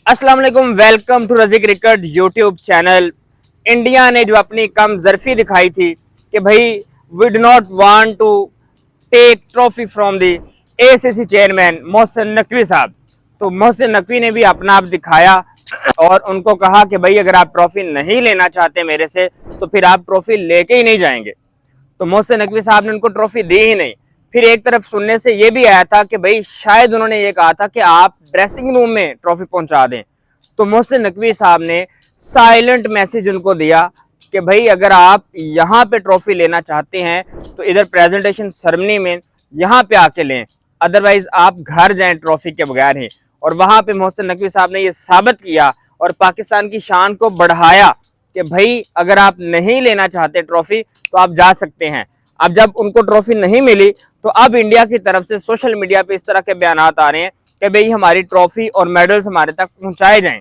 अस्सलाम वालेकुम, welcome to Razi cricket YouTube channel. India ने जो अपनी कम ज़रफ़ी दिखाई थी कि भाई we do not want to take trophy from the ACC chairman Mohsin Naqvi साहब, तो मोहसिन नकवी ने भी अपना आप दिखाया और उनको कहा कि भाई अगर आप ट्रॉफी नहीं लेना चाहते मेरे से तो फिर आप ट्रॉफी लेके ही नहीं जाएंगे। तो मोहसिन नकवी साहब ने उनको ट्रॉफी दी ही नहीं। फिर एक तरफ सुनने से ये भी आया था कि भाई शायद उन्होंने ये कहा था कि आप ड्रेसिंग रूम में ट्रॉफी पहुंचा दें। तो मोहसिन नकवी साहब ने साइलेंट मैसेज उनको दिया कि भाई अगर आप यहाँ पे ट्रॉफी लेना चाहते हैं तो इधर प्रेजेंटेशन सेरेमनी में यहाँ पे आके लें, अदरवाइज आप घर जाएं ट्रॉफी के बगैर ही। और वहां पे मोहसिन नकवी साहब ने ये साबित किया और पाकिस्तान की शान को बढ़ाया कि भाई अगर आप नहीं लेना चाहते ट्रॉफी तो आप जा सकते हैं। अब जब उनको ट्रॉफी नहीं मिली तो अब इंडिया की तरफ से सोशल मीडिया पे इस तरह के बयान आ रहे हैं कि भाई हमारी ट्रॉफी और मेडल्स हमारे तक पहुंचाए जाएं।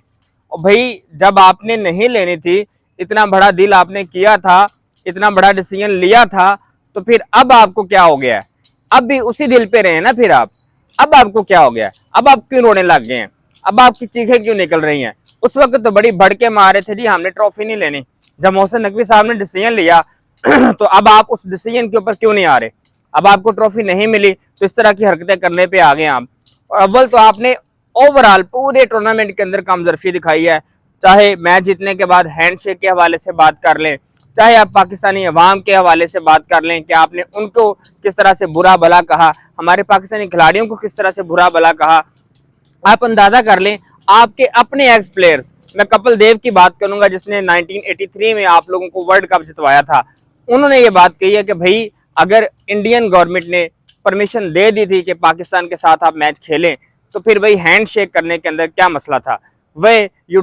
और भाई जब आपने नहीं लेनी थी, इतना बड़ा डील आपने किया था, इतना बड़ा डिसीजन लिया था, तो फिर अब आपको क्या हो गया है? अब भी उसी दिल पे रहे ना फिर आप। अब आपको क्या हो गया? अब आप क्यों रोने लग गए हैं? अब आपकी चीखें क्यों निकल रही हैं? उस वक्त तो बड़ी भड़ के मारे थे जी हमने ट्रॉफी नहीं लेनी। जब मोहसिन नकवी साहब ने डिसीजन लिया तो अब आप उस डिसीजन के ऊपर क्यों नहीं आ रहे? अब आपको ट्रॉफी नहीं मिली तो इस तरह की हरकतें करने पे आ गए आप। और अव्वल तो आपने ओवरऑल पूरे टूर्नामेंट के अंदर कमजोरी दिखाई है। चाहे मैच जीतने के बाद हैंडशेक के हवाले से बात कर लें, चाहे आप पाकिस्तानी अवाम के हवाले से बात कर लें कि आपने उनको किस तरह से बुरा भला कहा, हमारे पाकिस्तानी खिलाड़ियों को किस तरह से बुरा भला कहा। आप अंदाजा कर लें आपके अपने एक्स प्लेयर्स, मैं कपिल देव की बात करूंगा जिसने 1983 में आप लोगों को वर्ल्ड कप जितवाया था, उन्होंने ये बात कही है कि भाई अगर इंडियन गवर्नमेंट ने परमिशन दे दी थी कि पाकिस्तान के साथ आप मैच खेलें तो फिर भाई हैंड शेक करने के अंदर क्या मसला था? Way you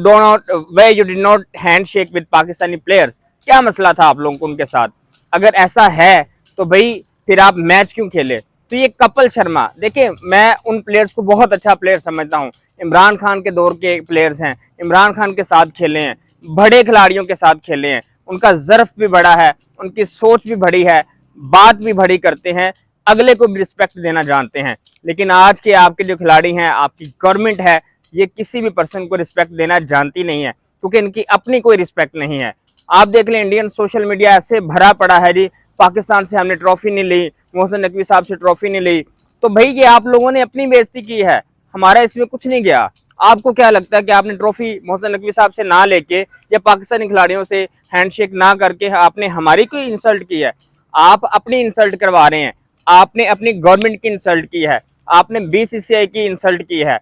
did not hand shake with Pakistani players, क्या मसला था आप लोगों को उनके साथ? अगर ऐसा है तो भाई फिर आप मैच क्यों खेले? तो ये कपिल शर्मा, देखिए मैं उन प्लेयर्स को बहुत अच्छा प्लेयर समझता हूँ, इमरान खान के दौर के प्लेयर्स हैं, इमरान खान के साथ खेले हैं, बड़े खिलाड़ियों के साथ खेले हैं, उनका ज़र्फ भी बड़ा है, उनकी सोच भी बड़ी है, बात भी बड़ी करते हैं, अगले को भी रिस्पेक्ट देना जानते हैं। लेकिन आज के आपके जो खिलाड़ी हैं, आपकी गवर्नमेंट है, ये किसी भी पर्सन को रिस्पेक्ट देना जानती नहीं है क्योंकि इनकी अपनी कोई रिस्पेक्ट नहीं है। आप देख लें इंडियन सोशल मीडिया ऐसे भरा पड़ा है जी, पाकिस्तान से हमने ट्रॉफी नहीं ली, मोहसिन नकवी साहब से ट्रॉफी नहीं ली, तो भाई ये आप लोगों ने अपनी बेइज्जती की है, हमारा इसमें कुछ नहीं गया। आपको क्या लगता है कि आपने ट्रॉफी मोहसिन नकवी साहब से ना लेके या पाकिस्तानी खिलाड़ियों से हैंडशेक ना करके आपने हमारी कोई इंसल्ट की है? आप अपनी इंसल्ट करवा रहे हैं, आपने अपनी गवर्नमेंट की इंसल्ट की है, आपने बीसीसीआई की इंसल्ट की है।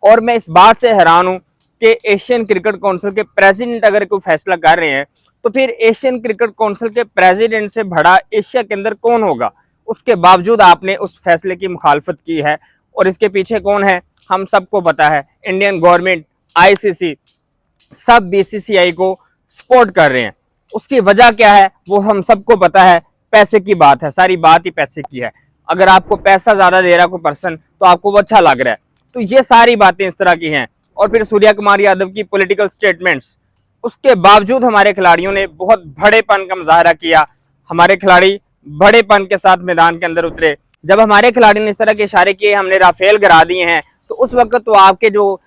और मैं इस बात से हैरान हूं कि एशियन क्रिकेट काउंसिल के प्रेसिडेंट अगर कोई फैसला कर रहे हैं तो फिर एशियन क्रिकेट काउंसिल के प्रेसिडेंट से बड़ा एशिया के अंदर कौन होगा? उसके बावजूद आपने उस फैसले की मुखालफत की है। और इसके पीछे कौन है हम सबको पता है, इंडियन गवर्नमेंट, आईसीसी, सब बीसीसीआई को सपोर्ट कर रहे हैं। उसकी वजह क्या है वो हम सबको पता है, पैसे की बात है, सारी बात ही पैसे की है। अगर आपको पैसा ज्यादा दे रहा है कोई पर्सन तो आपको वो अच्छा लग रहा है, तो ये सारी बातें इस तरह की हैं। और फिर सूर्या कुमार यादव की पॉलिटिकल स्टेटमेंट्स, उसके बावजूद हमारे खिलाड़ियों ने बहुत बड़ेपन का मुजाहरा किया, हमारे खिलाड़ी बड़ेपन के साथ मैदान के अंदर उतरे। जब हमारे खिलाड़ी ने इस तरह के इशारे किए हमने राफेल गिरा दिए हैं, तो उस वक्त तो आपके जो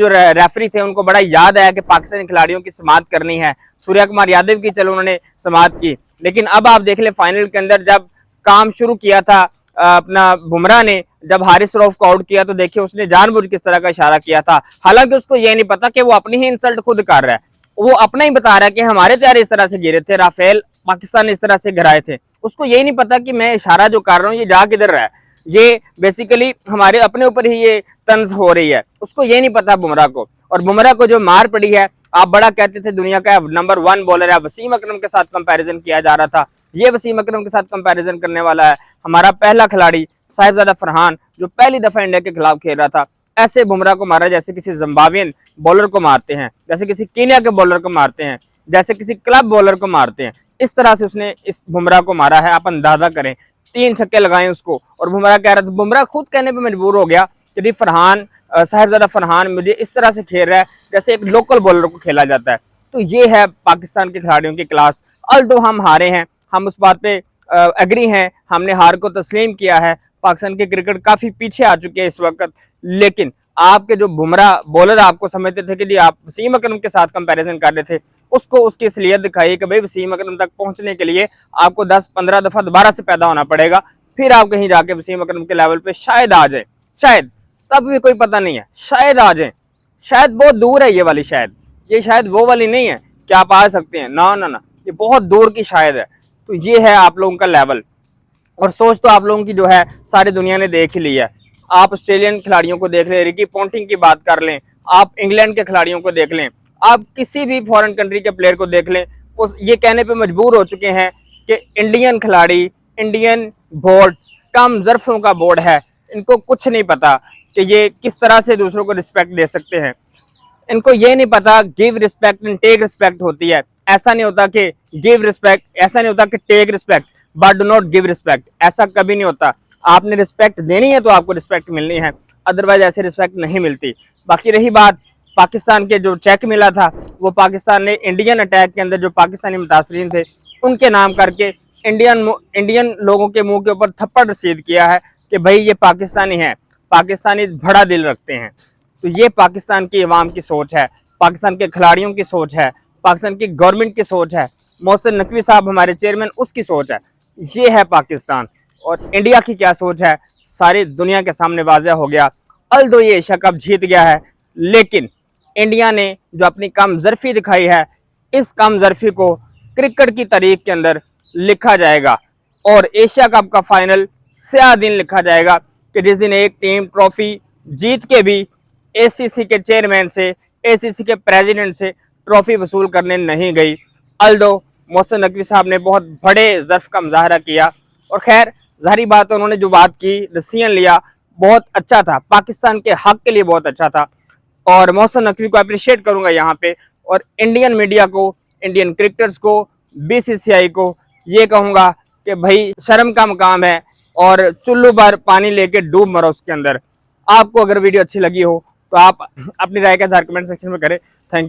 रेफरी थे उनको बड़ा याद आया कि पाकिस्तानी खिलाड़ियों की समाअत करनी है। सूर्या कुमार यादव की चलो उन्होंने समाअत की, लेकिन अब आप देख ले फाइनल के अंदर जब काम शुरू किया था अपना बुमराह ने, जब हारिस रऊफ को आउट किया तो देखिए उसने जानबूझ किस तरह का इशारा किया था। हालांकि उसको ये नहीं पता कि वो अपनी ही इंसल्ट खुद कर रहा है, वो अपना ही बता रहा है कि हमारे तैयारी इस तरह से गिरे थे, राफेल पाकिस्तान ने इस तरह से गिराए थे। उसको यही नहीं पता कि मैं इशारा जो कर रहा हूँ ये जा किधर रहा है, ये बेसिकली हमारे अपने ऊपर ही ये तंज हो रही है, उसको ये नहीं पता बुमराह को। और बुमराह को जो मार पड़ी है, आप बड़ा कहते थे दुनिया का नंबर 1 बॉलर है, वसीम अकरम के साथ कंपैरिजन किया जा रहा था, ये वसीम अकरम के साथ कंपैरिजन करने वाला है हमारा पहला खिलाड़ी साहिबजादा फरहान जो पहली दफा इंडिया के खिलाफ खेल रहा था। ऐसे बुमराह को मारा जैसे किसी जिम्बाब्वियन बॉलर को मारते हैं, जैसे किसी कीनिया के बॉलर को मारते हैं, जैसे किसी क्लब बॉलर को मारते हैं, इस तरह से उसने इस बुमराह को मारा है। आप अंदाजा करें, 3 छक्के लगाए उसको, और बुमराह कह रहा था, बुमराह खुद कहने पे मजबूर हो गया कि फरहान साहिबजादा फरहान मुझे इस तरह से खेल रहा है जैसे एक लोकल बॉलर को खेला जाता है। तो ये है पाकिस्तान के खिलाड़ियों की क्लास। अल्दो हम हारे हैं, हम उस बात पे एग्री हैं, हमने हार को तस्लीम किया है, पाकिस्तान की क्रिकेट काफी पीछे आ चुकी है इस वक्त, लेकिन आपके जो बुमराह बॉलर आपको समझते थे कि जी आप वसीम अकरम के साथ कंपैरिजन कर रहे थे, उसको उसकी असलियत दिखाई कि भाई वसीम अकरम तक पहुंचने के लिए आपको 10-15 दफा दोबारा से पैदा होना पड़ेगा, फिर आप कहीं जाके वसीम अकरम के लेवल पे शायद आ जाए, शायद, तब भी कोई पता नहीं है, शायद आ जाए, शायद बहुत दूर है ये वाली, शायद ये शायद वो वाली नहीं है कि आप आ सकते हैं, ना ना ना, ये बहुत दूर की शायद है। तो ये है आप लोगों का लेवल, और सोच तो आप लोगों की जो है सारी दुनिया ने देख ही ली है। आप ऑस्ट्रेलियन खिलाड़ियों को देख लें, रिकी पॉन्टिंग की बात कर लें, आप इंग्लैंड के खिलाड़ियों को देख लें, आप किसी भी फॉरेन कंट्री के प्लेयर को देख लें, उस ये कहने पे मजबूर हो चुके हैं कि इंडियन खिलाड़ी, इंडियन बोर्ड कम ज़र्फ़ों का बोर्ड है, इनको कुछ नहीं पता कि ये किस तरह से दूसरों को रिस्पेक्ट दे सकते हैं। इनको ये नहीं पता give respect and take respect होती है। ऐसा नहीं होता कि गिव रिस्पेक्ट, ऐसा नहीं होता कि take respect but do not give respect, ऐसा कभी नहीं होता। आपने रिस्पेक्ट देनी है तो आपको रिस्पेक्ट मिलनी है, अदरवाइज ऐसे रिस्पेक्ट नहीं मिलती। बाकी रही बात पाकिस्तान के जो चेक मिला था, वो पाकिस्तान ने इंडियन अटैक के अंदर जो पाकिस्तानी मुतासरीन थे उनके नाम करके इंडियन लोगों के मुंह के ऊपर थप्पड़ रसीद किया है कि भाई ये पाकिस्तानी है, पाकिस्तानी बड़ा दिल रखते हैं। तो ये पाकिस्तान की अवाम की सोच है, पाकिस्तान के खिलाड़ियों की सोच है, पाकिस्तान की गवर्नमेंट की सोच है, मोहसिन नकवी साहब हमारे चेयरमैन उसकी सोच है। ये है पाकिस्तान। और इंडिया की क्या सोच है सारी दुनिया के सामने वाज़ेह हो गया। अल्दो ये एशिया कप जीत गया है, लेकिन इंडिया ने जो अपनी कम ज़र्फ़ी दिखाई है, इस कम ज़र्फ़ी को क्रिकेट की तारीख के अंदर लिखा जाएगा, और एशिया कप का फाइनल स्याह दिन लिखा जाएगा कि जिस दिन एक टीम ट्रॉफी जीत के भी एसीसी के चेयरमैन से, एसीसी के प्रेसिडेंट से ट्रॉफी वसूल करने नहीं गई। अल्दो मोहसिन नकवी साहब ने बहुत बड़े ज़र्फ़ का मुजाहरा किया, और खैर ज़ाहिर बात है उन्होंने जो बात की, डिसीजन लिया, बहुत अच्छा था, पाकिस्तान के हक के लिए बहुत अच्छा था, और मोहसिन नकवी को अप्रिशिएट करूंगा यहाँ पे। और इंडियन मीडिया को, इंडियन क्रिकेटर्स को, बीसीसीआई को ये कहूँगा कि भाई शर्म का मकाम है, और चुल्लू भर पानी लेके डूब मरो उसके अंदर। आपको अगर वीडियो अच्छी लगी हो तो आप अपनी राय का इज़हार कमेंट सेक्शन में करें। Thank you.